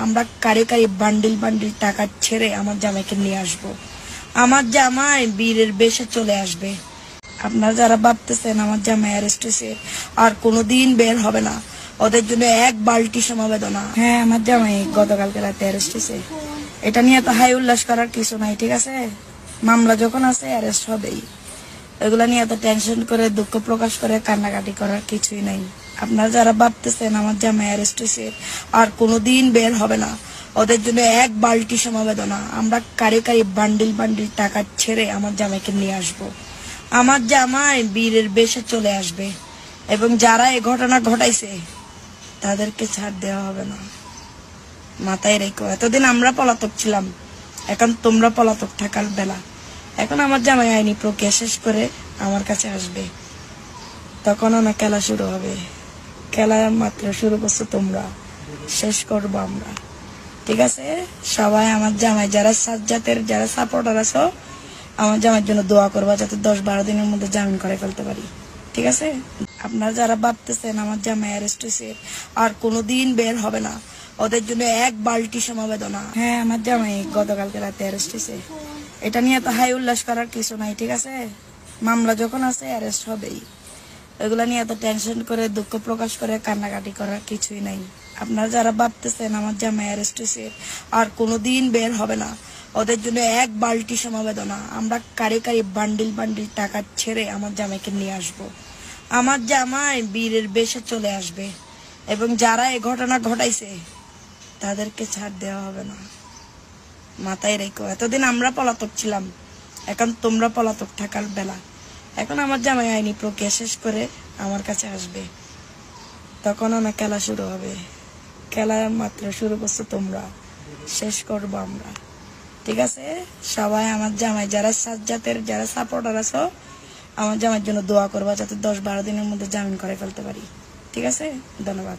আমরা কারে কারে বান্ডিল বান্ডিল টাকা ছেড়ে আমার জামাইকে নিয়ে আসব। আমার জামাই বীরের বেশে চলে আসবে। আপনারা যারা ভাবতেছেন আমার জামাই অ্যারেস্ট হয়েছে আর কোনোদিন বের হবে না, ওদের জন্য এক বালতি সমবেদনা। হ্যাঁ, আমার জামাই গতকালকে রাতে অ্যারেস্ট হয়েছে। এটা নিয়ে তো হাই উল্লাস করার কিছু নাই, ঠিক আছে? মামলা যখন আছে অ্যারেস্ট হবেই। এগুলা নিয়ে এত টেনশন করে দুঃখ প্রকাশ করে কান্নাকাটি করার কিছুই নাই। আপনারা যারা ভাবতেছেন আমার জামাই অ্যারেস্ট হয়েছে আর কোনোদিন বের হবে না, ওদের জন্য এক বালতি সমবেদনা। আমরা কারে কারে বান্ডিল বান্ডিল টাকা ছেড়ে আমার জামাইকে নিয়ে আসব। আমার জামাই বীরের বেশে চলে আসবে এবং যারা এই ঘটনা ঘটাইছে তাদেরকে ছাড় দেওয়া হবে না। মাথায় রেখো, এতদিন আমরা পলাতক ছিলাম, এখন তোমরা পলাতক থাকার বেলা। এখন আমার জামাই আইনি প্রক্রিয়া শেষ করে আমার কাছে আসবে, তখন না খেলা শুরু হবে। খেলা মাত্র শুরু করছো তোমরা, শেষ করবো আমরা, ঠিক আছে? সবাই আমার জামাই যারা সাজ্জাতের যারা সাপোর্টার আছো, আমার জামাইয়ের জন্য দোয়া করবা যাতে 10-12 দিনের মধ্যে জামিন করে ফেলতে পারি, ঠিক আছে? আপনারা যারা ভাবতেছেন আমার জামাই অ্যারেস্ট হয়েছে আর কোনোদিন বের হবে না, ওদের জন্য এক বালতি সমবেদনা। হ্যাঁ, আমার জামাই গতকালকে রাতে অ্যারেস্ট হয়েছে। এটা নিয়ে তো হাই উল্লাস করার কিছু নাই, ঠিক আছে? মামলা যখন আছে অ্যারেস্ট হবেই। এগুলা নিয়ে এত টেনশন করে দুঃখ প্রকাশ করে কান্নাকাটি করার কিছুই নাই। আপনারা যারা ভাবতেছেন আমার জামাই অ্যারেস্ট হয়েছে আর কোনোদিন বের হবে না, ওদের জন্য এক বালতি সমবেদনা। আমরা কারে কারে বান্ডিল বান্ডিল টাকা ছেড়ে আমার জামাইকে নিয়ে আসব। আমার জামাই বীরের বেশে চলে আসবে এবং যারা এই ঘটনা ঘটাইছে তাদেরকে ছাড় দেওয়া হবে না। মাথায় রেখো, এতদিন আমরা পলাতক ছিলাম, এখন তোমরা পলাতক থাকার বেলা। এখন আমার জামাই আইনি প্রক্রিয়া শেষ করে আমার কাছে আসবে, তখন না খেলা শুরু হবে। খেলা মাত্র শুরু করছো তোমরা, শেষ করবো আমরা, ঠিক আছে? সবাই আমার জামাই যারা সাজ্জাতের যারা সাপোর্টার আছো, আমার জামাইয়ের জন্য দোয়া করবা যাতে 10-12 দিনের মধ্যে জামিন করে ফেলতে পারি, ঠিক আছে? ধন্যবাদ।